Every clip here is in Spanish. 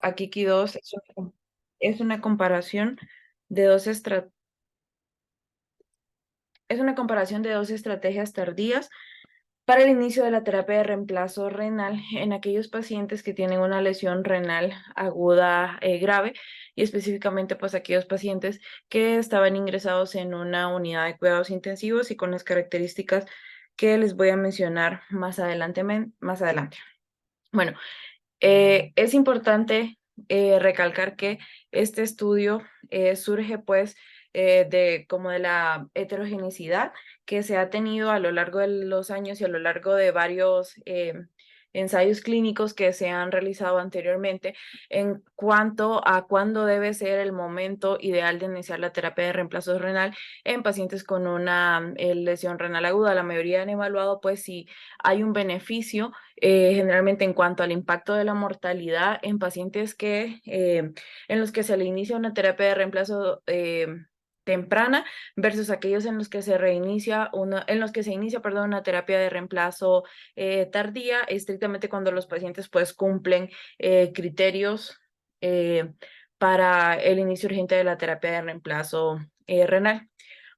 Akiki 2 es una comparación de dos es una comparación de dos estrategias tardías para el inicio de la terapia de reemplazo renal en aquellos pacientes que tienen una lesión renal aguda grave y específicamente pues aquellos pacientes que estaban ingresados en una unidad de cuidados intensivos y con las características que les voy a mencionar más adelante. Bueno, es importante recalcar que este estudio surge pues de la heterogeneidad que se ha tenido a lo largo de los años y a lo largo de varios ensayos clínicos que se han realizado anteriormente en cuanto a cuándo debe ser el momento ideal de iniciar la terapia de reemplazo renal en pacientes con una lesión renal aguda. La mayoría han evaluado pues si hay un beneficio generalmente en cuanto al impacto de la mortalidad en pacientes en los que se le inicia una terapia de reemplazo temprana versus aquellos en los que en los que se inicia, perdón, una terapia de reemplazo tardía, estrictamente cuando los pacientes pues cumplen criterios eh, para el inicio urgente de la terapia de reemplazo renal.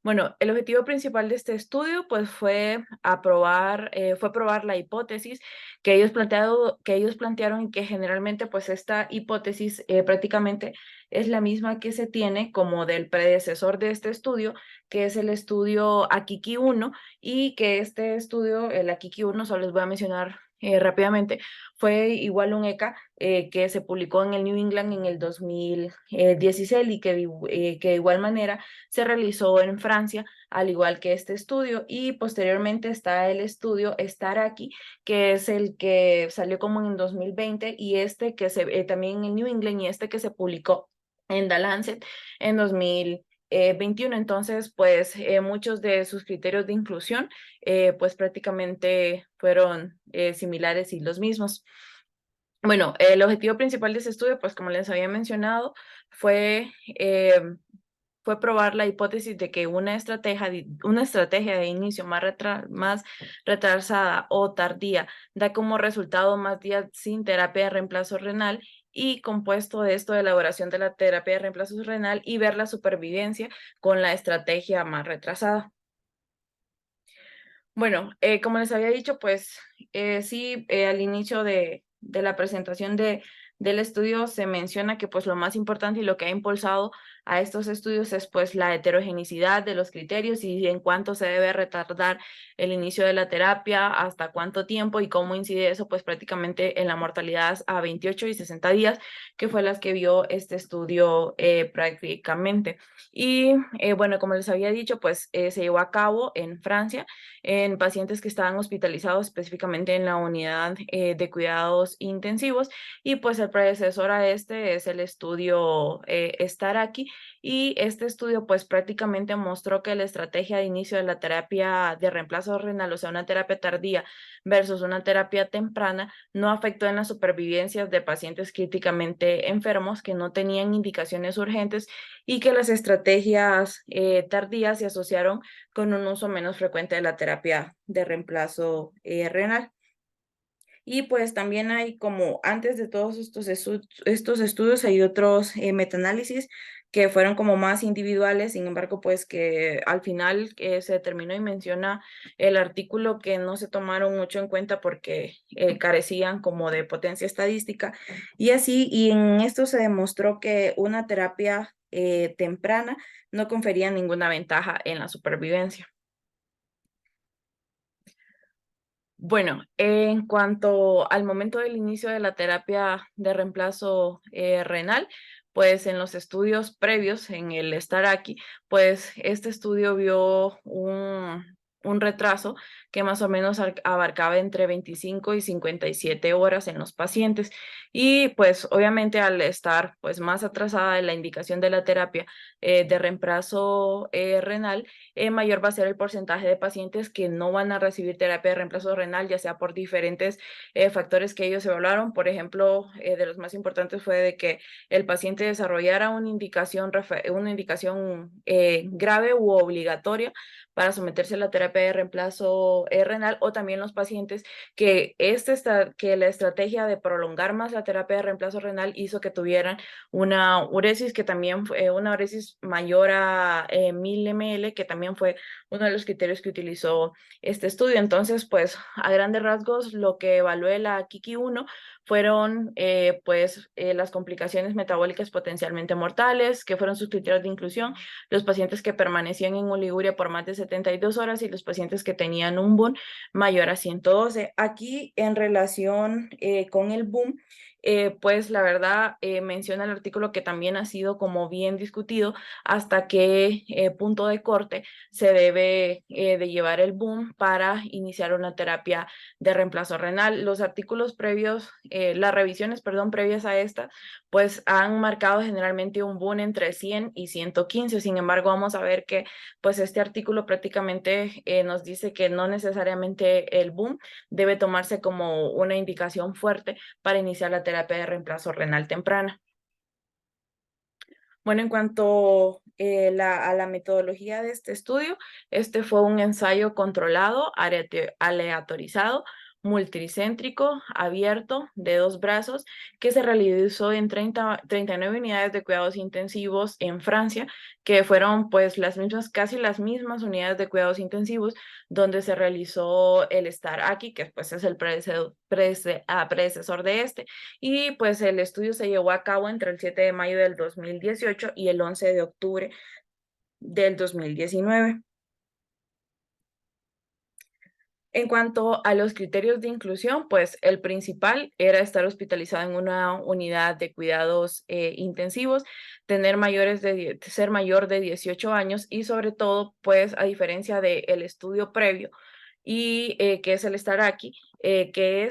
Bueno, el objetivo principal de este estudio pues fue probar la hipótesis que ellos plantearon y que generalmente pues esta hipótesis prácticamente es la misma que se tiene como del predecesor de este estudio, que es el estudio Akiki 1 y que este estudio, el Akiki 1, solo les voy a mencionar rápidamente, fue igual un ECA que se publicó en el New England en el 2016 y que de igual manera se realizó en Francia, al igual que este estudio, y posteriormente está el estudio Staraki, que es el que salió como en 2020, y también en New England, y este que se publicó en The Lancet en 2021. Entonces, pues muchos de sus criterios de inclusión, pues prácticamente fueron similares y los mismos. Bueno, el objetivo principal de ese estudio, pues como les había mencionado, fue fue probar la hipótesis de que una estrategia de inicio más retrasada o tardía da como resultado más días sin terapia de reemplazo renal y compuesto de esto de elaboración de la terapia de reemplazo renal y ver la supervivencia con la estrategia más retrasada. Bueno, como les había dicho, pues sí, al inicio de la presentación del estudio se menciona que pues lo más importante y lo que ha impulsado a estos estudios es pues la heterogeneidad de los criterios y en cuánto se debe retardar el inicio de la terapia, hasta cuánto tiempo y cómo incide eso pues prácticamente en la mortalidad a 28 y 60 días, que fue las que vio este estudio prácticamente. Y bueno, como les había dicho, pues se llevó a cabo en Francia en pacientes que estaban hospitalizados específicamente en la unidad de cuidados intensivos y pues el predecesor a este es el estudio Staraki y este estudio pues prácticamente mostró que la estrategia de inicio de la terapia de reemplazo renal, o sea, una terapia tardía versus una terapia temprana, no afectó en las supervivencias de pacientes críticamente enfermos que no tenían indicaciones urgentes y que las estrategias tardías se asociaron con un uso menos frecuente de la terapia de reemplazo renal. Y pues también hay como antes de todos estos estudios hay otros metaanálisis que fueron como más individuales, sin embargo, pues que al final se determinó y menciona el artículo que no se tomaron mucho en cuenta porque carecían como de potencia estadística y así, y en esto se demostró que una terapia temprana no confería ninguna ventaja en la supervivencia. Bueno, en cuanto al momento del inicio de la terapia de reemplazo renal, pues en los estudios previos, en el estar aquí, pues este estudio vio un retraso que más o menos abarcaba entre 25 y 57 horas en los pacientes. Y pues obviamente al estar pues más atrasada en la indicación de la terapia de reemplazo renal, mayor va a ser el porcentaje de pacientes que no van a recibir terapia de reemplazo renal, ya sea por diferentes factores que ellos evaluaron. Por ejemplo, de los más importantes fue de que el paciente desarrollara una indicación grave u obligatoria para someterse a la terapia terapia de reemplazo renal, o también los pacientes que, que la estrategia de prolongar más la terapia de reemplazo renal hizo que tuvieran una uresis que también fue una uresis mayor a 1000 ml, que también fue uno de los criterios que utilizó este estudio. Entonces, pues a grandes rasgos, lo que evaluó la Kiki 1 fueron las complicaciones metabólicas potencialmente mortales, que fueron sus criterios de inclusión, los pacientes que permanecían en oliguria por más de 72 horas y los pacientes que tenían un BUN mayor a 112. Aquí, en relación con el BUN, pues la verdad menciona el artículo que también ha sido como bien discutido hasta qué punto de corte se debe de llevar el BUN para iniciar una terapia de reemplazo renal. Los artículos previos, las revisiones, perdón, previas a esta, pues han marcado generalmente un BUN entre 100 y 115. Sin embargo, vamos a ver que pues este artículo prácticamente nos dice que no necesariamente el BUN debe tomarse como una indicación fuerte para iniciar la terapia de reemplazo renal temprana. Bueno, en cuanto a la metodología de este estudio, este fue un ensayo controlado, aleatorizado, multicéntrico, abierto, de 2 brazos, que se realizó en 39 unidades de cuidados intensivos en Francia, que fueron pues las mismas, casi las mismas unidades de cuidados intensivos donde se realizó el STAR aquí, que pues es el predecesor de este. Y pues el estudio se llevó a cabo entre el 7 de mayo del 2018 y el 11 de octubre del 2019. En cuanto a los criterios de inclusión, pues el principal era estar hospitalizado en una unidad de cuidados intensivos, ser mayor de 18 años y sobre todo, pues a diferencia del estudio previo y que es el Staraki, que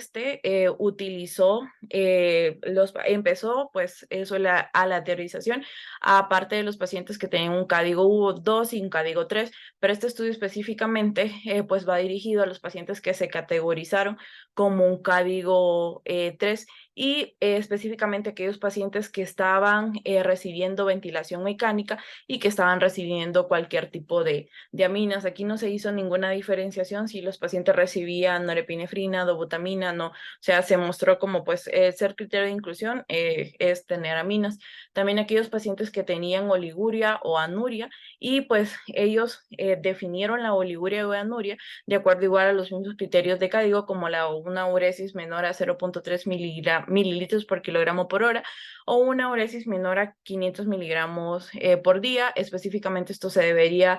empezó pues eso, a la teorización, aparte de los pacientes que tenían un código 2 y un código 3, pero este estudio específicamente pues va dirigido a los pacientes que se categorizaron como un código 3 y específicamente aquellos pacientes que estaban recibiendo ventilación mecánica y que estaban recibiendo cualquier tipo de aminas. Aquí no se hizo ninguna diferenciación si los pacientes recibían norepinefrina, dobutamina, no, o sea, se mostró como pues ser criterio de inclusión es tener aminas. También aquellos pacientes que tenían oliguria o anuria y pues ellos definieron la oliguria o anuria de acuerdo igual a los mismos criterios de CADIGO como una uresis menor a 0.3 mililitros por kilogramo por hora o una uresis menor a 500 miligramos por día. Específicamente esto se debería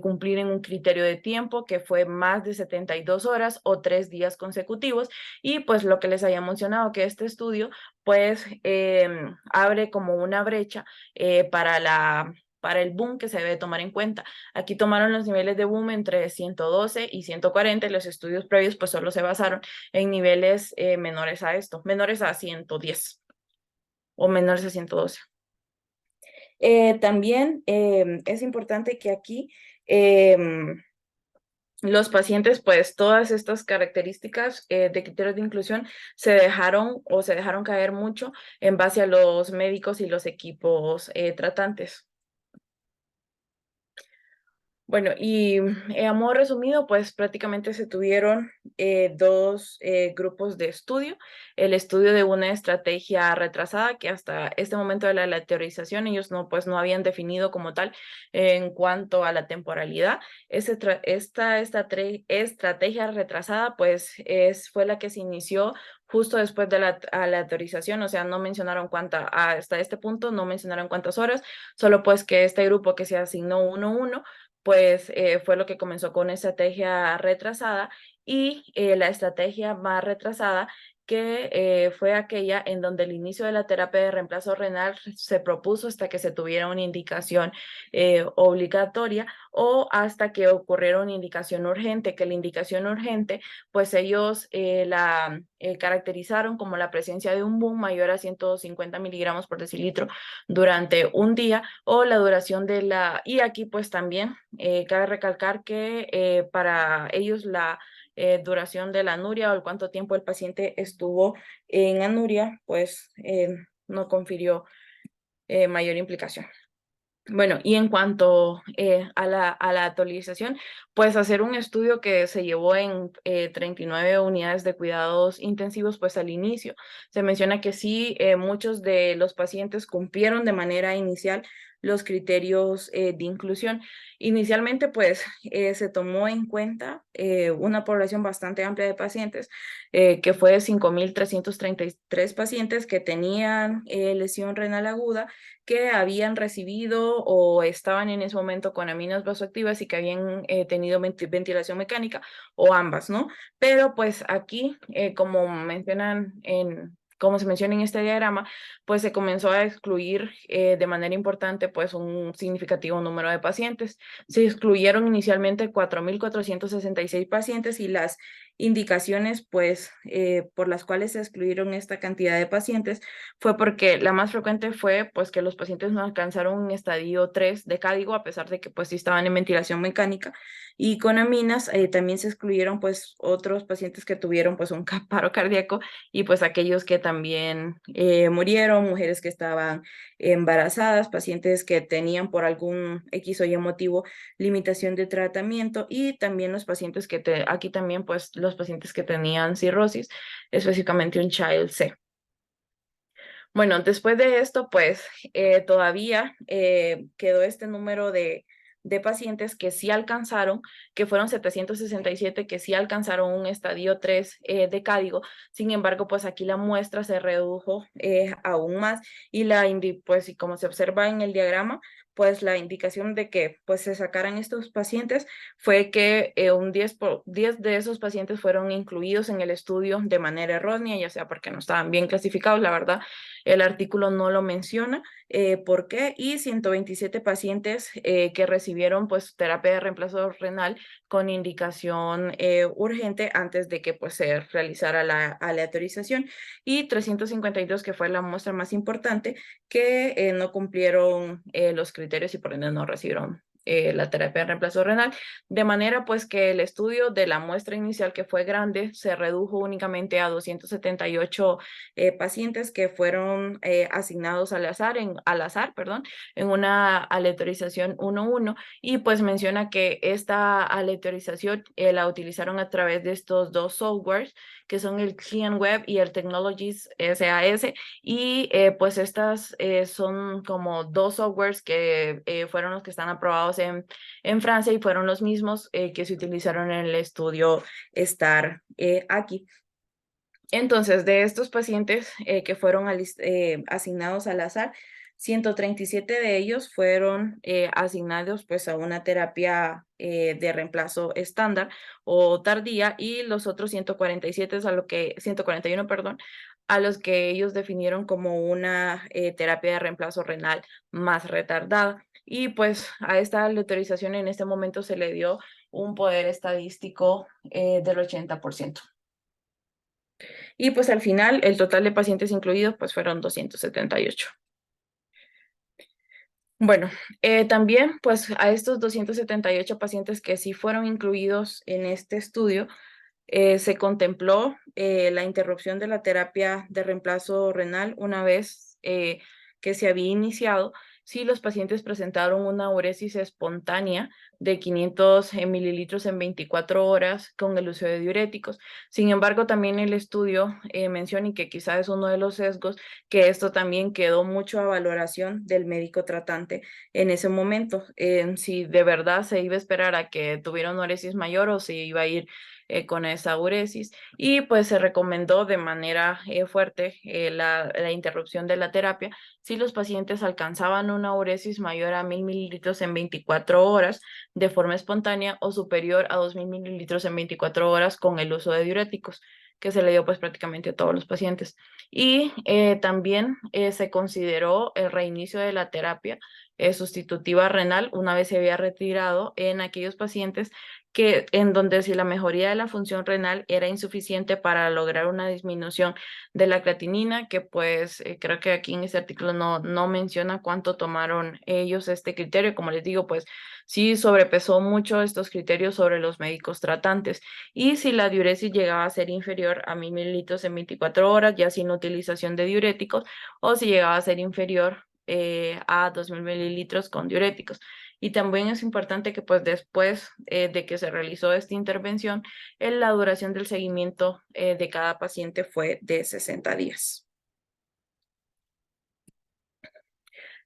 cumplir en un criterio de tiempo que fue más de 72 horas o 3 días consecutivos y pues lo que les había mencionado que este estudio pues abre como una brecha para el boom que se debe tomar en cuenta. Aquí tomaron los niveles de boom entre 112 y 140 y los estudios previos pues solo se basaron en niveles menores a esto, menores a 110 o menores a 112. También es importante que aquí los pacientes, pues todas estas características de criterios de inclusión se dejaron caer mucho en base a los médicos y los equipos tratantes. Bueno, y a modo resumido, pues prácticamente se tuvieron 2 grupos de estudio. El estudio de una estrategia retrasada, que hasta este momento de la teorización ellos pues no habían definido como tal en cuanto a la temporalidad. Esta estrategia retrasada, pues fue la que se inició justo después de la aleatorización, o sea, no mencionaron hasta este punto no mencionaron cuántas horas, solo pues que este grupo que se asignó 1-1 pues fue lo que comenzó con estrategia retrasada y la estrategia más retrasada que fue aquella en donde el inicio de la terapia de reemplazo renal se propuso hasta que se tuviera una indicación obligatoria o hasta que ocurriera una indicación urgente, que la indicación urgente, pues ellos la caracterizaron como la presencia de un boom mayor a 150 miligramos por decilitro durante un día o la duración y aquí pues también cabe recalcar que para ellos la duración de la anuria o el cuánto tiempo el paciente estuvo en anuria, pues no confirió mayor implicación. Bueno, y en cuanto a la actualización, pues hacer un estudio que se llevó en 39 unidades de cuidados intensivos, pues al inicio se menciona que sí, muchos de los pacientes cumplieron de manera inicial los criterios de inclusión. Inicialmente, pues se tomó en cuenta una población bastante amplia de pacientes, que fue de 5.333 pacientes que tenían lesión renal aguda, que habían recibido o estaban en ese momento con aminas vasoactivas y que habían tenido ventilación mecánica o ambas, ¿no? Pero pues aquí, como se menciona en este diagrama, pues se comenzó a excluir de manera importante pues un significativo número de pacientes. Se excluyeron inicialmente 4.466 pacientes y las indicaciones pues por las cuales se excluyeron esta cantidad de pacientes fue porque la más frecuente fue pues que los pacientes no alcanzaron un estadio 3 de CADIGO a pesar de que pues sí estaban en ventilación mecánica, y con aminas también se excluyeron pues otros pacientes que tuvieron pues un paro cardíaco y pues aquellos que también murieron, mujeres que estaban embarazadas, pacientes que tenían por algún X o Y motivo limitación de tratamiento, y también los pacientes aquí también pues los pacientes que tenían cirrosis, específicamente un Child C. Bueno, después de esto, pues todavía quedó este número de pacientes que sí alcanzaron, que fueron 767, que sí alcanzaron un estadio 3 de CADIGO. Sin embargo, pues aquí la muestra se redujo aún más y pues y como se observa en el diagrama, pues la indicación de que pues se sacaran estos pacientes fue que un 10 de esos pacientes fueron incluidos en el estudio de manera errónea, ya sea porque no estaban bien clasificados, la verdad el artículo no lo menciona, por qué, y 127 pacientes que recibieron pues terapia de reemplazo renal con indicación urgente antes de que pues se realizara la aleatorización, y 352, que fue la muestra más importante, que no cumplieron los criterios y por ende no recibieron la terapia de reemplazo renal, de manera pues que el estudio de la muestra inicial, que fue grande, se redujo únicamente a 278 pacientes que fueron asignados al azar, perdón, en una aleatorización 1-1, y pues menciona que esta aleatorización la utilizaron a través de estos dos softwares que son el CleanWeb y el Technologies SAS, y pues estas son como dos softwares que fueron los que están aprobados en Francia y fueron los mismos que se utilizaron en el estudio STAR aquí. Entonces, de estos pacientes que fueron asignados al azar, 137 de ellos fueron asignados pues a una terapia de reemplazo estándar o tardía, y los otros 147 141, perdón, a los que ellos definieron como una terapia de reemplazo renal más retardada. Y pues a esta autorización en este momento se le dio un poder estadístico del 80%. Y pues al final el total de pacientes incluidos pues fueron 278. Bueno, también pues a estos 278 pacientes que sí fueron incluidos en este estudio, se contempló la interrupción de la terapia de reemplazo renal una vez que se había iniciado si los pacientes presentaron una uresis espontánea de 500 mililitros en 24 horas con el uso de diuréticos. Sin embargo, también el estudio menciona, y que quizás es uno de los sesgos, que esto también quedó mucho a valoración del médico tratante en ese momento, si de verdad se iba a esperar a que tuviera una uresis mayor o si iba a ir con esa uresis, y pues se recomendó de manera fuerte la interrupción de la terapia si los pacientes alcanzaban una uresis mayor a 1.000 mililitros en 24 horas de forma espontánea o superior a 2.000 mililitros en 24 horas con el uso de diuréticos, que se le dio pues prácticamente a todos los pacientes. Y también se consideró el reinicio de la terapia sustitutiva renal una vez se había retirado en aquellos pacientes en donde si la mejoría de la función renal era insuficiente para lograr una disminución de la creatinina, que pues creo que aquí en este artículo no menciona cuánto tomaron ellos este criterio. Como les digo, pues sí sobrepesó mucho estos criterios sobre los médicos tratantes. Y si la diuresis llegaba a ser inferior a 1.000 mililitros en 24 horas, ya sin utilización de diuréticos, o si llegaba a ser inferior a 2.000 mililitros con diuréticos. Y también es importante que pues después de que se realizó esta intervención, la duración del seguimiento de cada paciente fue de 60 días.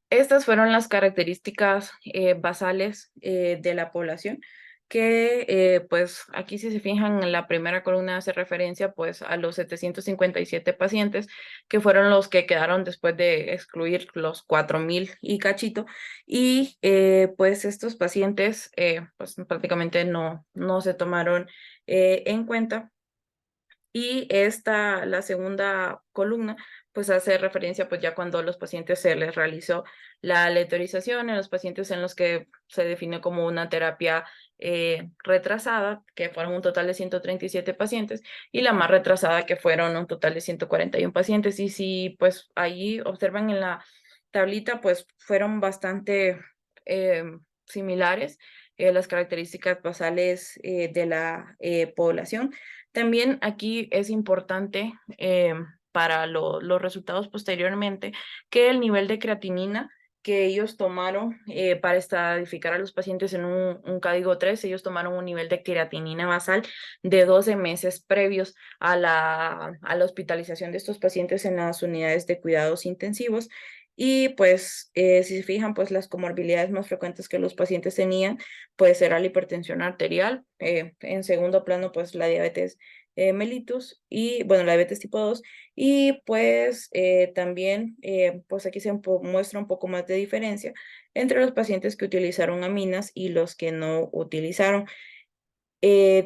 Estas fueron las características basales de la población, que pues aquí si se fijan en la primera columna hace referencia pues a los 757 pacientes que fueron los que quedaron después de excluir los 4.000 y cachito, y pues estos pacientes pues prácticamente no se tomaron en cuenta. Y la segunda columna, pues hace referencia, pues ya cuando a los pacientes se les realizó la aleatorización, en los pacientes en los que se define como una terapia retrasada, que fueron un total de 137 pacientes, y la más retrasada, que fueron un total de 141 pacientes. Y si, pues ahí observan en la tablita, pues fueron bastante eh, similares las características basales de la población. También aquí es importante para los resultados posteriormente que el nivel de creatinina que ellos tomaron para estadificar a los pacientes en un código 3, ellos tomaron un nivel de creatinina basal de 12 meses previos a la hospitalización de estos pacientes en las unidades de cuidados intensivos. Y pues si se fijan, pues las comorbilidades más frecuentes que los pacientes tenían, pues era la hipertensión arterial, en segundo plano pues la diabetes mellitus y bueno, la diabetes tipo 2, y pues también pues aquí se muestra un poco más de diferencia entre los pacientes que utilizaron aminas y los que no utilizaron.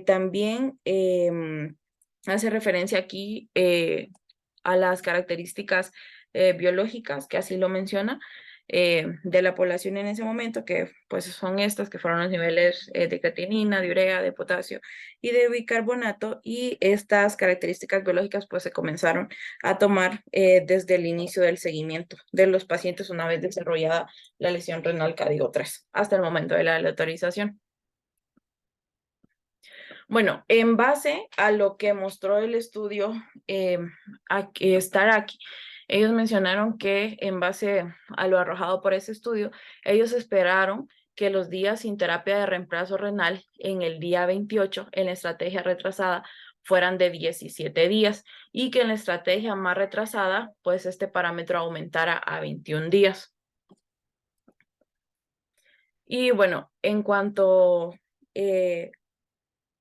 También hace referencia aquí a las características biológicas, que así lo menciona, de la población en ese momento, que pues son estas, que fueron los niveles de creatinina, de urea, de potasio y de bicarbonato, y estas características biológicas pues se comenzaron a tomar desde el inicio del seguimiento de los pacientes una vez desarrollada la lesión renal código 3 hasta el momento de la aleatorización. Bueno, en base a lo que mostró el estudio Staraki, ellos mencionaron que en base a lo arrojado por ese estudio, ellos esperaron que los días sin terapia de reemplazo renal en el día 28 en la estrategia retrasada fueran de 17 días y que en la estrategia más retrasada, pues este parámetro aumentara a 21 días. Y bueno, en cuanto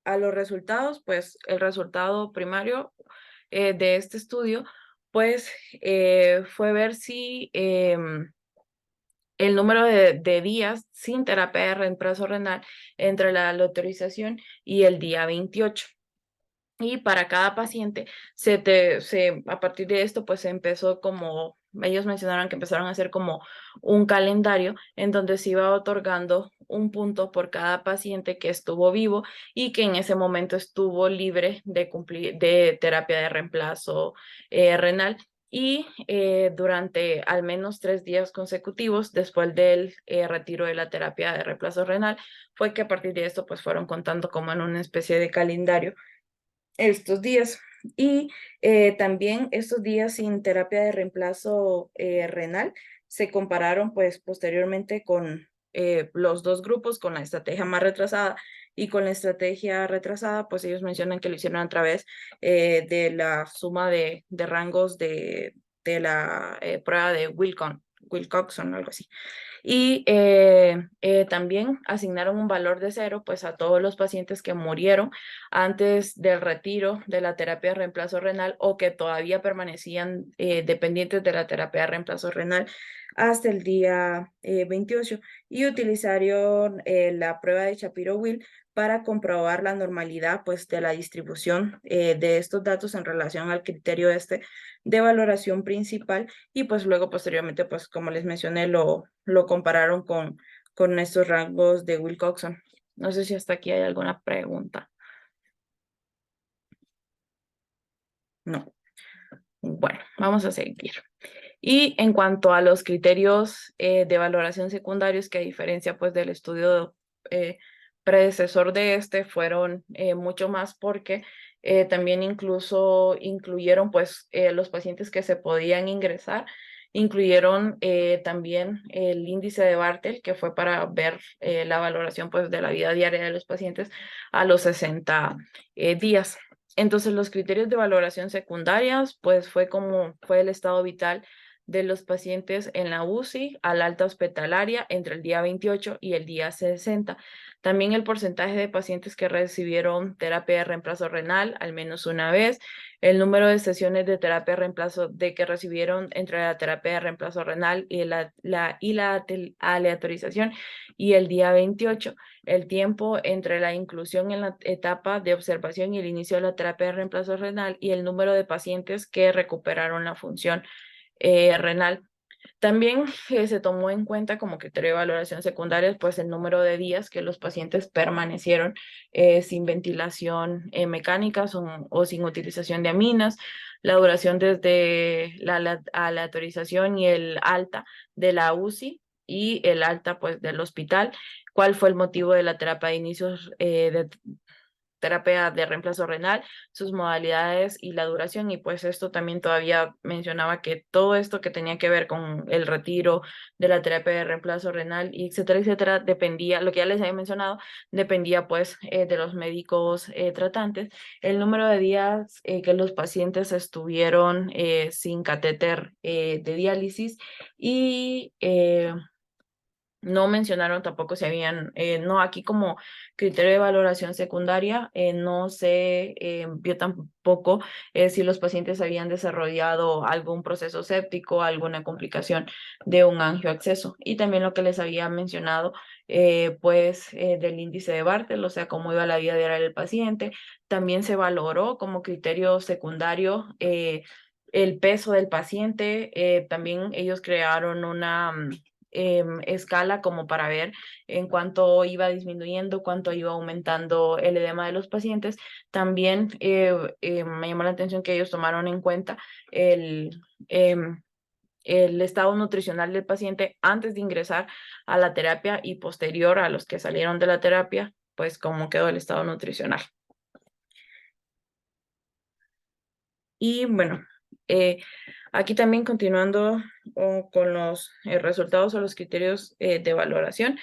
a los resultados, pues el resultado primario de este estudio, pues fue ver si el número de días sin terapia de reemplazo renal entre la autorización y el día 28. Y para cada paciente, a partir de esto, pues se empezó como, ellos mencionaron que empezaron a hacer como un calendario en donde se iba otorgando un punto por cada paciente que estuvo vivo y que en ese momento estuvo libre de terapia de reemplazo renal. Y durante al menos 3 días consecutivos, después del retiro de la terapia de reemplazo renal, fue que a partir de esto, pues fueron contando como en una especie de calendario estos días. Y también estos días sin terapia de reemplazo renal se compararon pues posteriormente con los dos grupos, con la estrategia más retrasada y con la estrategia retrasada, pues ellos mencionan que lo hicieron a través de la suma de rangos de la prueba de Wilcoxon, algo así. Y también asignaron un valor de 0 pues a todos los pacientes que murieron antes del retiro de la terapia de reemplazo renal o que todavía permanecían dependientes de la terapia de reemplazo renal hasta el día 28, y utilizaron la prueba de Shapiro-Wills para comprobar la normalidad pues de la distribución de estos datos en relación al criterio de valoración principal, y pues luego posteriormente pues como les mencioné lo compararon con estos rangos de Wilcoxon. No sé si hasta aquí hay alguna pregunta. No. Bueno, vamos a seguir. Y en cuanto a los criterios de valoración secundarios, que a diferencia pues del estudio predecesor de este, fueron mucho más porque también incluso incluyeron pues los pacientes que se podían ingresar Incluyeron también el índice de Bartel, que fue para ver la valoración pues, de la vida diaria de los pacientes a los 60 días. Entonces, los criterios de valoración secundarias, pues fue el estado vital de los pacientes en la UCI al alta hospitalaria entre el día 28 y el día 60. También el porcentaje de pacientes que recibieron terapia de reemplazo renal al menos una vez, el número de sesiones de terapia de reemplazo de que recibieron entre la terapia de reemplazo renal y la aleatorización y el día 28, el tiempo entre la inclusión en la etapa de observación y el inicio de la terapia de reemplazo renal y el número de pacientes que recuperaron la función renal. También se tomó en cuenta como criterio de valoración secundaria, pues el número de días que los pacientes permanecieron sin ventilación mecánica o sin utilización de aminas, la duración desde la aleatorización y el alta de la UCI y el alta pues del hospital, cuál fue el motivo de la terapia de inicios de terapia de reemplazo renal, sus modalidades y la duración. Y pues esto también todavía mencionaba que todo esto que tenía que ver con el retiro de la terapia de reemplazo renal, y etcétera, dependía, lo que ya les había mencionado, dependía pues de los médicos tratantes. El número de días que los pacientes estuvieron sin catéter de diálisis y no mencionaron tampoco si habían, no, aquí como criterio de valoración secundaria, no se vio tampoco si los pacientes habían desarrollado algún proceso séptico, alguna complicación de un angioacceso. Y también lo que les había mencionado, pues del índice de Bartel, o sea, cómo iba la vida diaria del paciente. También se valoró como criterio secundario el peso del paciente. También ellos crearon una escala como para ver en cuánto iba disminuyendo, cuánto iba aumentando el edema de los pacientes. También me llamó la atención que ellos tomaron en cuenta el estado nutricional del paciente antes de ingresar a la terapia y posterior a los que salieron de la terapia, pues cómo quedó el estado nutricional. Y bueno, aquí también continuando con los resultados o los criterios de valoración.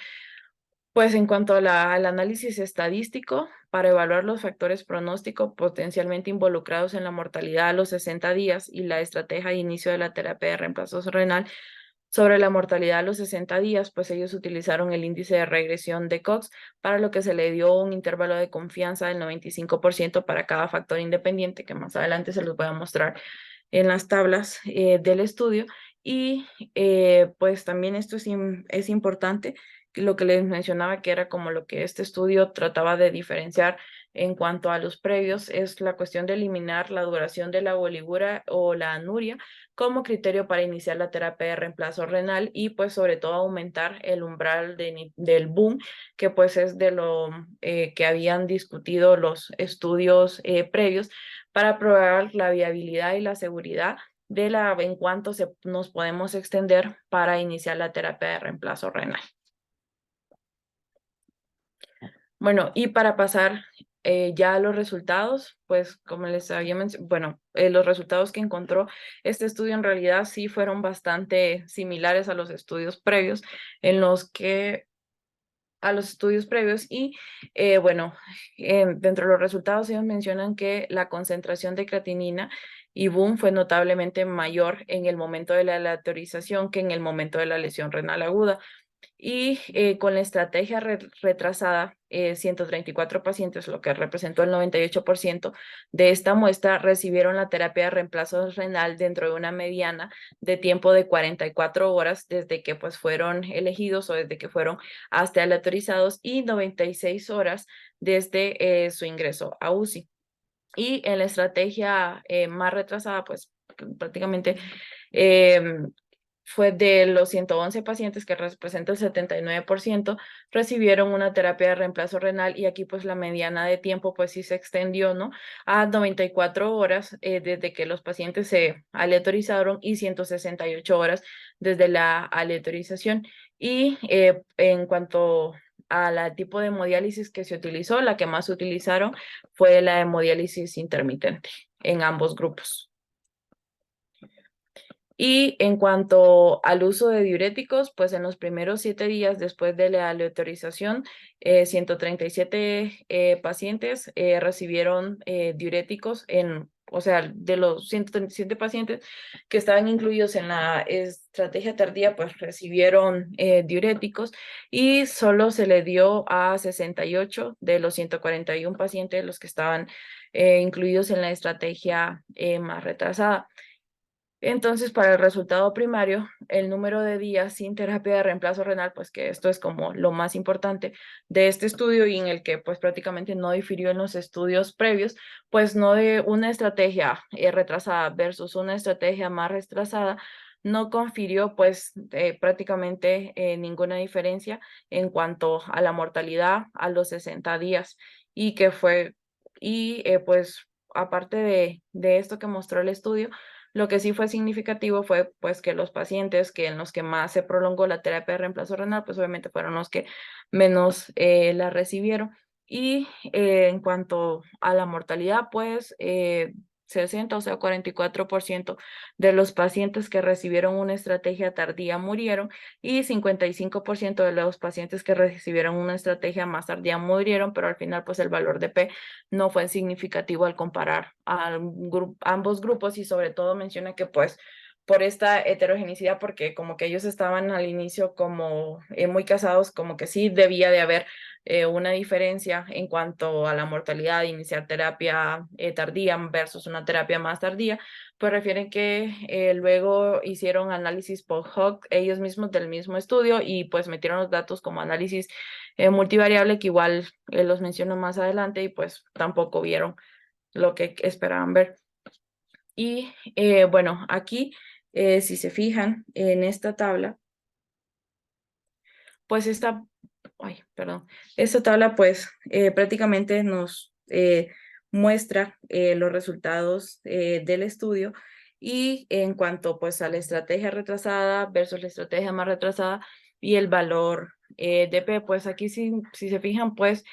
Pues en cuanto al análisis estadístico, para evaluar los factores pronósticos potencialmente involucrados en la mortalidad a los 60 días y la estrategia de inicio de la terapia de reemplazo renal sobre la mortalidad a los 60 días, pues ellos utilizaron el índice de regresión de Cox, para lo que se le dio un intervalo de confianza del 95% para cada factor independiente, que más adelante se los voy a mostrar en las tablas del estudio. Y pues también esto es importante, lo que les mencionaba, que era como lo que este estudio trataba de diferenciar en cuanto a los previos, es la cuestión de eliminar la duración de la oligura o la anuria como criterio para iniciar la terapia de reemplazo renal, y pues sobre todo aumentar el umbral del boom, que pues es de lo que habían discutido los estudios previos, para probar la viabilidad y la seguridad de en cuanto nos podemos extender para iniciar la terapia de reemplazo renal. Bueno, y para pasar ya a los resultados, pues como les había mencionado, bueno, los resultados que encontró este estudio en realidad sí fueron bastante similares a los estudios previos, a los estudios previos. Y bueno, dentro de los resultados ellos mencionan que la concentración de creatinina y boom fue notablemente mayor en el momento de la aleatorización que en el momento de la lesión renal aguda. Y con la estrategia retrasada, 134 pacientes, lo que representó el 98% de esta muestra, recibieron la terapia de reemplazo renal dentro de una mediana de tiempo de 44 horas desde que pues fueron elegidos o desde que fueron hasta aleatorizados, y 96 horas desde su ingreso a UCI. Y en la estrategia más retrasada, pues prácticamente fue de los 111 pacientes, que representa el 79%, recibieron una terapia de reemplazo renal, y aquí pues la mediana de tiempo pues sí se extendió, ¿no? A 94 horas desde que los pacientes se aleatorizaron y 168 horas desde la aleatorización. Y en cuanto a la tipo de hemodiálisis que se utilizó, la que más utilizaron fue la hemodiálisis intermitente en ambos grupos. Y en cuanto al uso de diuréticos, pues en los primeros 7 días después de la aleatorización, 137 pacientes recibieron diuréticos o sea, de los 137 pacientes que estaban incluidos en la estrategia tardía, pues recibieron diuréticos y solo se le dio a 68 de los 141 pacientes los que estaban incluidos en la estrategia más retrasada. Entonces, para el resultado primario, el número de días sin terapia de reemplazo renal, pues que esto es como lo más importante de este estudio y en el que pues prácticamente no difirió en los estudios previos, pues no de una estrategia retrasada versus una estrategia más retrasada, no confirió pues prácticamente ninguna diferencia en cuanto a la mortalidad a los 60 días y que fue, y pues aparte de esto que mostró el estudio, lo que sí fue significativo fue pues que los pacientes que en los que más se prolongó la terapia de reemplazo renal, pues obviamente fueron los que menos la recibieron. Y en cuanto a la mortalidad, pues 60, o sea, 44% de los pacientes que recibieron una estrategia tardía murieron y 55% de los pacientes que recibieron una estrategia más tardía murieron, pero al final pues el valor de P no fue significativo al comparar a ambos grupos y sobre todo menciona que pues por esta heterogeneidad, porque como que ellos estaban al inicio como muy casados, como que sí debía de haber una diferencia en cuanto a la mortalidad de iniciar terapia tardía versus una terapia más tardía, pues refieren que luego hicieron análisis post hoc ellos mismos del mismo estudio y pues metieron los datos como análisis multivariable que igual los menciono más adelante y pues tampoco vieron lo que esperaban ver. Y bueno, aquí si se fijan en esta tabla, pues esta tabla pues prácticamente nos muestra los resultados del estudio y en cuanto pues a la estrategia retrasada versus la estrategia más retrasada y el valor de P, pues aquí si se fijan pues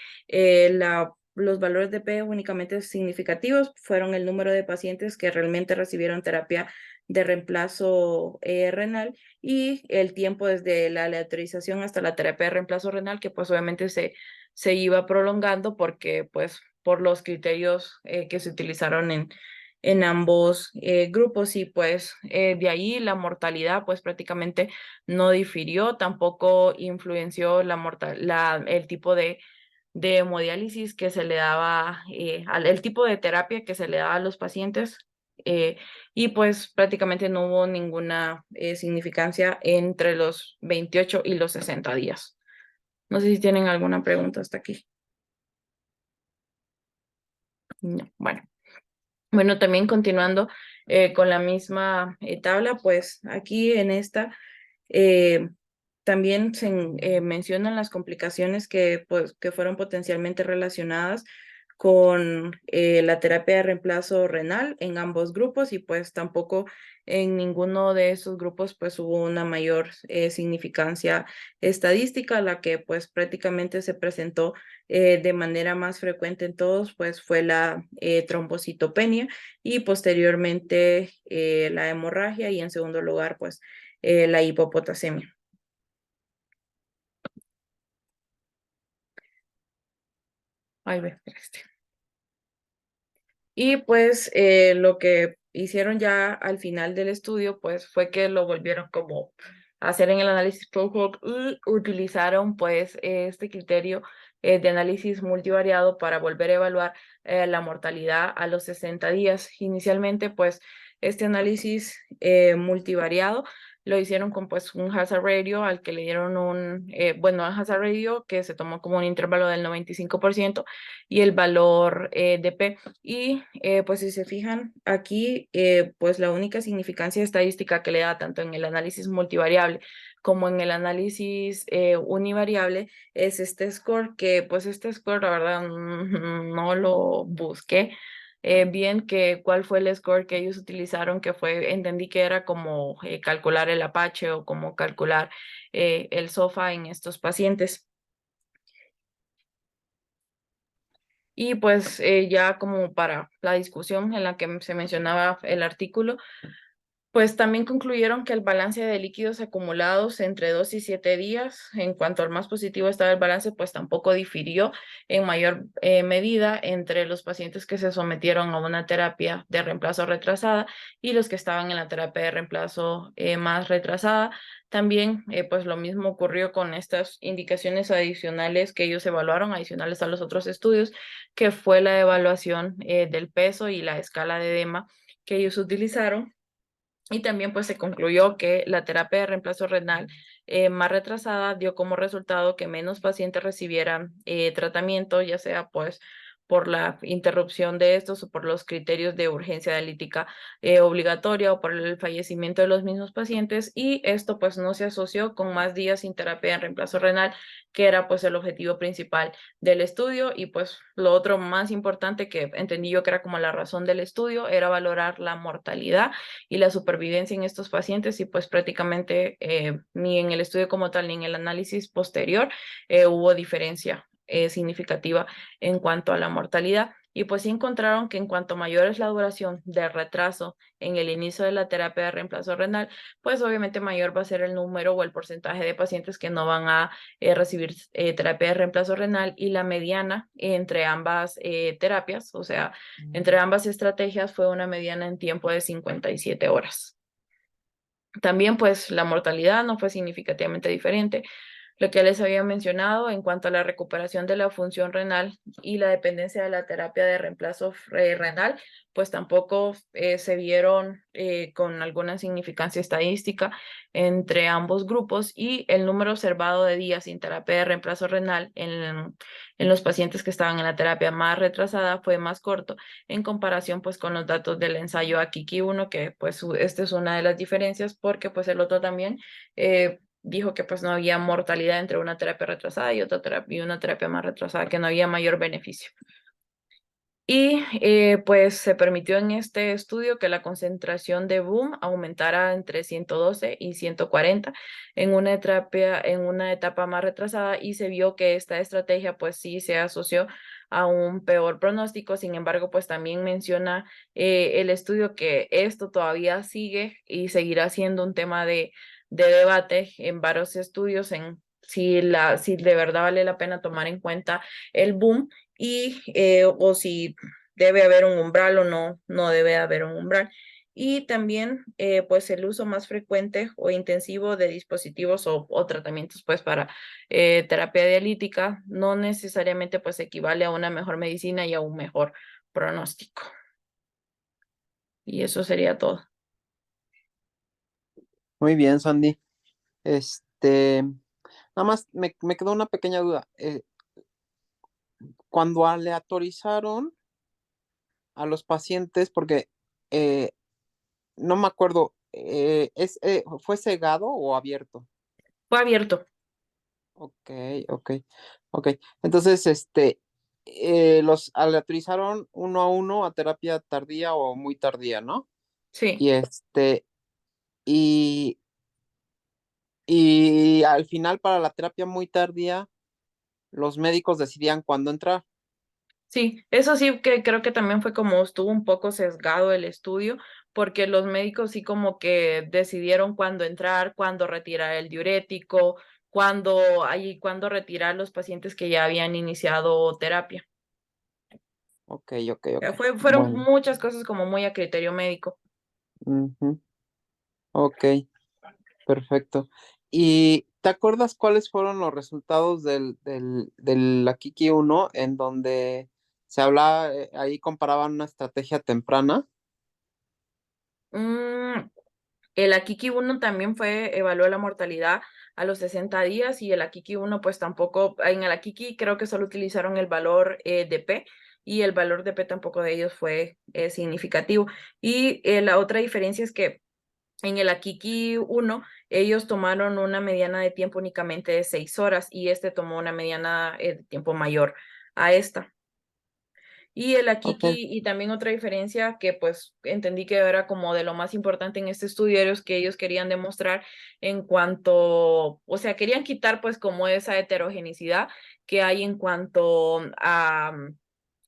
los valores de P únicamente significativos fueron el número de pacientes que realmente recibieron terapia de reemplazo renal y el tiempo desde la aleatorización hasta la terapia de reemplazo renal, que pues obviamente se iba prolongando porque pues por los criterios que se utilizaron en ambos grupos y pues de ahí la mortalidad pues prácticamente no difirió, tampoco influenció el tipo de hemodiálisis que se le daba, el tipo de terapia que se le daba a los pacientes eh, y pues prácticamente no hubo ninguna significancia entre los 28 y los 60 días. No sé si tienen alguna pregunta hasta aquí. No. Bueno, también continuando con la misma tabla, pues aquí en esta eh, también se mencionan las complicaciones pues, que fueron potencialmente relacionadas con la terapia de reemplazo renal en ambos grupos y pues tampoco en ninguno de esos grupos pues hubo una mayor significancia estadística, la que pues prácticamente se presentó de manera más frecuente en todos pues fue la trombocitopenia y posteriormente la hemorragia y en segundo lugar pues la hipopotasemia. Ay, ve, Y pues lo que hicieron ya al final del estudio, pues fue que lo volvieron como a hacer en el análisis post hoc y utilizaron pues este criterio de análisis multivariado para volver a evaluar la mortalidad a los 60 días. Inicialmente, pues este análisis multivariado lo hicieron con pues un hazard ratio al que le dieron un hazard ratio que se tomó como un intervalo del 95% y el valor de P. Y pues si se fijan aquí, pues la única significancia estadística que le da tanto en el análisis multivariable como en el análisis univariable es este score, que pues este score la verdad no lo busqué bien que cuál fue el score que ellos utilizaron, que fue, entendí que era como calcular el Apache o como calcular el SOFA en estos pacientes. Y pues ya como para la discusión en la que se mencionaba el artículo, Pues también concluyeron que el balance de líquidos acumulados entre 2 y 7 días, en cuanto al más positivo estaba el balance, pues tampoco difirió en mayor medida entre los pacientes que se sometieron a una terapia de reemplazo retrasada y los que estaban en la terapia de reemplazo más retrasada. También, pues lo mismo ocurrió con estas indicaciones adicionales que ellos evaluaron, adicionales a los otros estudios, que fue la evaluación del peso y la escala de edema que ellos utilizaron. Y también pues se concluyó que la terapia de reemplazo renal más retrasada dio como resultado que menos pacientes recibieran tratamiento, ya sea pues por la interrupción de estos o por los criterios de urgencia dialítica obligatoria o por el fallecimiento de los mismos pacientes, y esto pues no se asoció con más días sin terapia de reemplazo renal, que era pues el objetivo principal del estudio. Y pues lo otro más importante que entendí yo que era como la razón del estudio era valorar la mortalidad y la supervivencia en estos pacientes, y pues prácticamente ni en el estudio como tal ni en el análisis posterior hubo diferencia significativa en cuanto a la mortalidad. Y pues sí encontraron que en cuanto mayor es la duración del retraso en el inicio de la terapia de reemplazo renal, pues obviamente mayor va a ser el número o el porcentaje de pacientes que no van a recibir terapia de reemplazo renal, y la mediana entre ambas terapias, o sea, entre ambas estrategias fue una mediana en tiempo de 57 horas. También pues la mortalidad no fue significativamente diferente. Lo que les había mencionado en cuanto a la recuperación de la función renal y la dependencia de la terapia de reemplazo renal, pues tampoco se vieron con alguna significancia estadística entre ambos grupos, y el número observado de días sin terapia de reemplazo renal en los pacientes que estaban en la terapia más retrasada fue más corto en comparación pues con los datos del ensayo AKIKI 1, que pues esta es una de las diferencias, porque pues el otro también dijo que pues no había mortalidad entre una terapia retrasada y otra terapia y una terapia más retrasada, que no había mayor beneficio. Y pues se permitió en este estudio que la concentración de boom aumentara entre 112 y 140 en una terapia, en una etapa más retrasada, y se vio que esta estrategia pues sí se asoció a un peor pronóstico. Sin embargo, pues también menciona el estudio que esto todavía sigue y seguirá siendo un tema de debate en varios estudios en si de verdad vale la pena tomar en cuenta el boom, y o si debe haber un umbral o no debe haber un umbral. Y también pues el uso más frecuente o intensivo de dispositivos o tratamientos pues para terapia dialítica no necesariamente pues equivale a una mejor medicina y a un mejor pronóstico. Y eso sería todo. Muy bien, Sandy. Nada más me quedó una pequeña duda. Cuando aleatorizaron a los pacientes, porque eh, no me acuerdo, ¿fue cegado o abierto? Fue abierto. Ok, ok, ok. Entonces, los aleatorizaron uno a uno a terapia tardía o muy tardía, ¿no? Sí. Y y, y al final para la terapia muy tardía, los médicos decidían cuándo entrar. Sí, eso sí que creo que también fue como estuvo un poco sesgado el estudio, porque los médicos sí como que decidieron cuándo entrar, cuándo retirar el diurético, cuándo retirar los pacientes que ya habían iniciado terapia. Ok, ok, ok. Fueron Bueno. muchas cosas como muy a criterio médico. Ujú. Ok, perfecto. ¿Y te acuerdas cuáles fueron los resultados del Akiki 1 en donde se hablaba, ahí comparaban una estrategia temprana? Mm, el Akiki 1 también evaluó la mortalidad a los 60 días, y el Akiki 1 pues tampoco, en el Akiki creo que solo utilizaron el valor de P, y el valor de P tampoco de ellos fue significativo. Y la otra diferencia es que en el Akiki 1 ellos tomaron una mediana de tiempo únicamente de 6 horas, y este tomó una mediana de tiempo mayor a esta. Y el Ok, Akiki, y también otra diferencia que pues entendí que era como de lo más importante en este estudio, era que ellos querían demostrar en cuanto, o sea, querían quitar pues como esa heterogeneidad que hay en cuanto a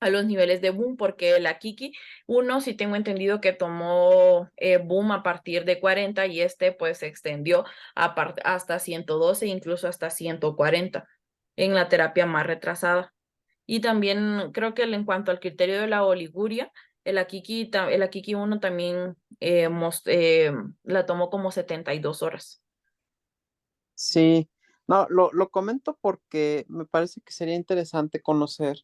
a los niveles de boom, porque la Kiki uno sí tengo entendido que tomó boom a partir de 40 y este pues se extendió hasta 112, incluso hasta 140 en la terapia más retrasada. Y también creo que en cuanto al criterio de la oliguria, el Akiki uno también la tomó como 72 horas. Sí, no, lo comento porque me parece que sería interesante conocer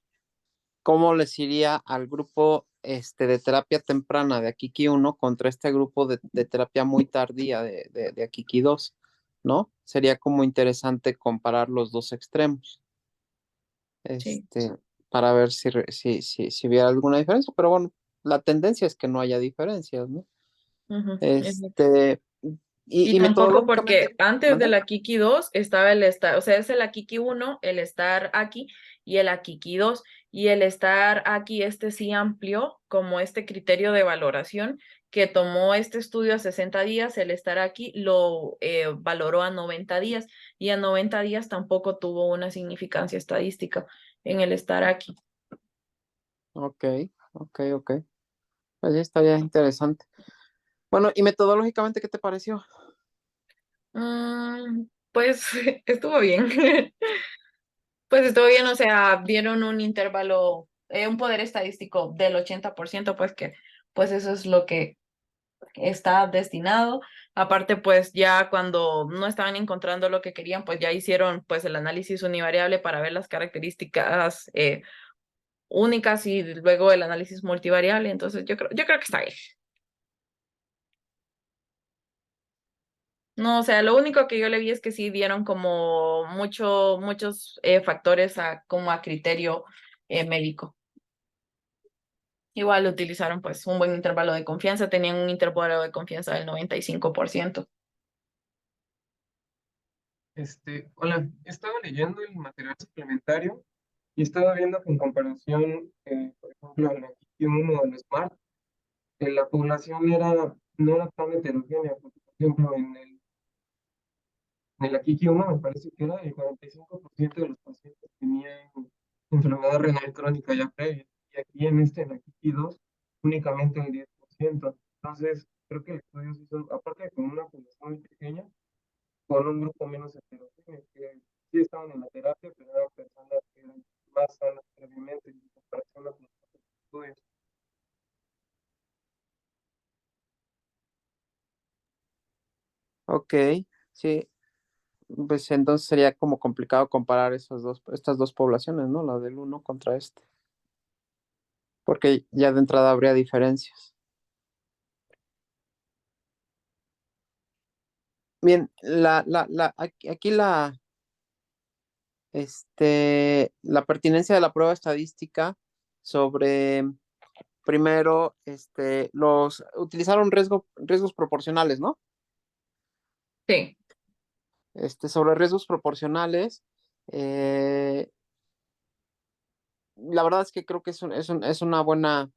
cómo les iría al grupo de terapia temprana de Akiki 1 contra este grupo de terapia muy tardía de Akiki 2, ¿no? Sería como interesante comparar los dos extremos, Sí. este, para ver si hubiera alguna diferencia, pero bueno, la tendencia es que no haya diferencias, ¿no? Ujú. Este, Y y tampoco porque metodológicamente, antes de ¿mande? la Kiki 2 estaba el estar, o sea, es el Akiki uno el estar aquí y el Akiki 2. Y el estar aquí, este sí amplió como este criterio de valoración que tomó este estudio a 60 días, el estar aquí lo valoró a 90 días y a 90 días tampoco tuvo una significancia estadística en el estar aquí. Ok, ok. Pues sí, estaría interesante. Bueno, y metodológicamente, ¿qué te pareció? Pues estuvo bien. Pues estuvo bien, o sea, dieron un intervalo, un poder estadístico del 80%, pues que, pues eso es lo que está destinado. Aparte, pues ya cuando no estaban encontrando lo que querían, pues ya hicieron pues el análisis univariable para ver las características únicas y luego el análisis multivariable. Entonces yo creo que está bien. No, o sea, lo único que yo le vi es que sí dieron como muchos factores como a criterio médico. Igual utilizaron pues un buen intervalo de confianza, tenían un intervalo de confianza del 95%. Hola, estaba leyendo el material suplementario y estaba viendo que en comparación, por ejemplo, en la Kiki 1 del Smart, la población no era tan heterogénea, porque, por ejemplo, en la Kiki 1 me parece que era el 45% de los pacientes tenían enfermedad renal crónica ya previa, y aquí en la Kiki 2 únicamente el 10%. Entonces, creo que el estudio se hizo, aparte de con una población muy pequeña, con un grupo menos heterogéneo, que sí estaban en la terapia, pero eran personas que eran más sanas previamente en comparación a los otros estudios. Ok, sí, pues entonces sería como complicado comparar estas dos poblaciones, ¿no? La del uno contra este, porque ya de entrada habría diferencias. Bien, aquí la pertinencia de la prueba estadística sobre, primero, utilizaron riesgos proporcionales, ¿no? Sí. Sobre riesgos proporcionales, eh, la verdad es que creo que es una buena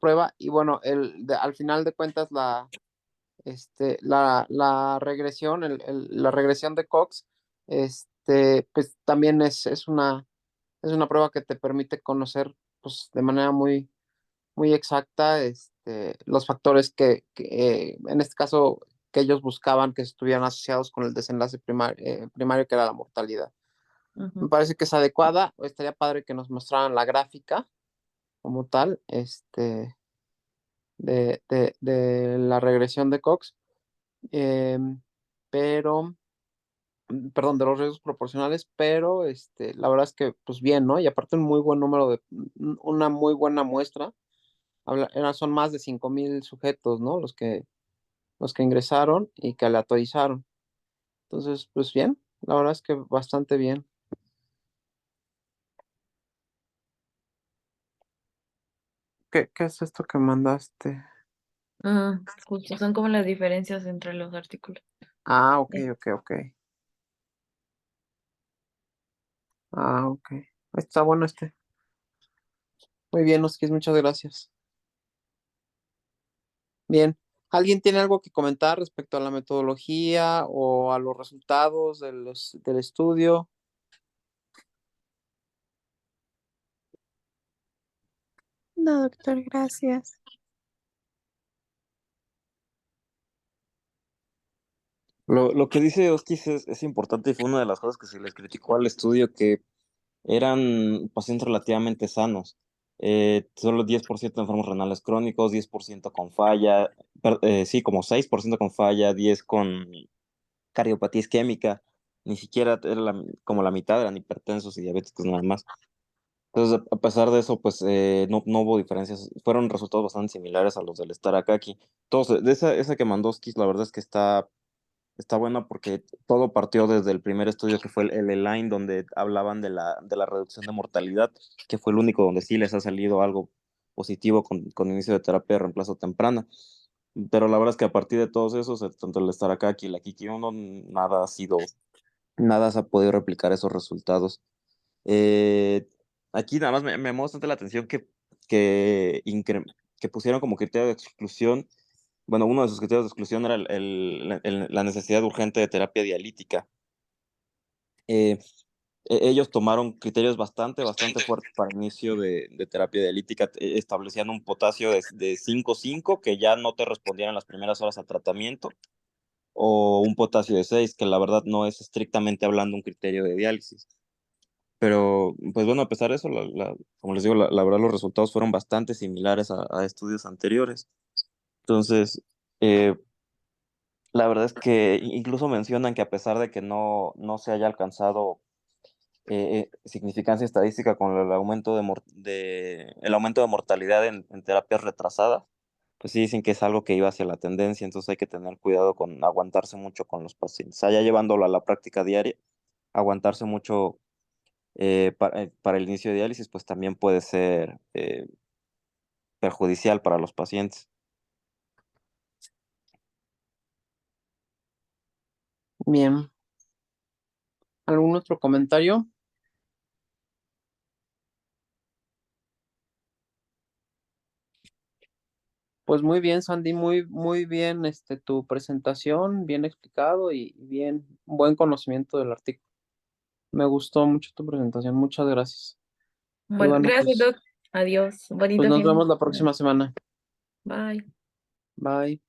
prueba y bueno, al final de cuentas la regresión, la regresión de Cox, pues también es una prueba que te permite conocer pues, de manera muy exacta los factores en este caso, que ellos buscaban que estuvieran asociados con el desenlace primario, que era la mortalidad. Me Ujú, parece que es adecuada, estaría padre que nos mostraran la gráfica como tal, de la regresión de Cox, eh, pero, perdón, de los riesgos proporcionales, pero la verdad es que, pues bien, ¿no? Y aparte un muy buen número una muy buena muestra, son más de 5,000 sujetos, ¿no? Los que ingresaron y que aleatorizaron. Entonces, pues bien, la verdad es que bastante bien. ¿Qué es esto que mandaste? justo, son como las diferencias entre los artículos. Ah, ok, Sí. ok. Ah, ok. Está bueno este. Muy bien, Oskis, muchas gracias. Bien. ¿Alguien tiene algo que comentar respecto a la metodología o a los resultados del estudio? No, doctor, gracias. Lo que dice Oskis es importante y fue una de las cosas que se les criticó al estudio, que eran pacientes relativamente sanos. Solo 10% de enfermos renales crónicos, 10% con falla, sí, como 6% con falla, 10 con cardiopatía isquémica, ni siquiera era como la mitad eran hipertensos y diabéticos nada más. Entonces, a pesar de eso, pues no hubo diferencias, fueron resultados bastante similares a los del Starakaki. Todos, de esa que mandó Skis, la verdad es que está buena porque todo partió desde el primer estudio que fue el ELINE, donde hablaban de la reducción de mortalidad, que fue el único donde sí les ha salido algo positivo con inicio de terapia de reemplazo temprana. Pero la verdad es que a partir de todos esos, tanto el Starakaki y la Kiki 1, nada se ha podido replicar esos resultados. Eh, Aquí nada más me llamó bastante la atención que pusieron como criterio de exclusión. Bueno, uno de sus criterios de exclusión era la necesidad urgente de terapia dialítica. Eh, Ellos tomaron criterios bastante fuertes para inicio de terapia dialítica. Establecían un potasio de 5,5 que ya no te respondían en las primeras horas al tratamiento, o un potasio de 6, que la verdad no es estrictamente hablando un criterio de diálisis. Pero, pues bueno, a pesar de eso, como les digo, la verdad los resultados fueron bastante similares a estudios anteriores. Entonces, eh, la verdad es que incluso mencionan que a pesar de que no se haya alcanzado significancia estadística con el aumento el aumento de mortalidad en terapias retrasadas, pues sí dicen que es algo que iba hacia la tendencia, entonces hay que tener cuidado con aguantarse mucho con los pacientes. Ya llevándolo a la práctica diaria, aguantarse mucho para el inicio de diálisis, pues también puede ser perjudicial para los pacientes. Bien. ¿Algún otro comentario? Pues muy bien, Sandy, muy bien tu presentación, bien explicado y bien, buen conocimiento del artículo. Me gustó mucho tu presentación, muchas gracias. Y Bueno, bueno, gracias, Doc. Adiós. pues Bonito nos fin de vemos la semana. próxima semana. Bye. Bye.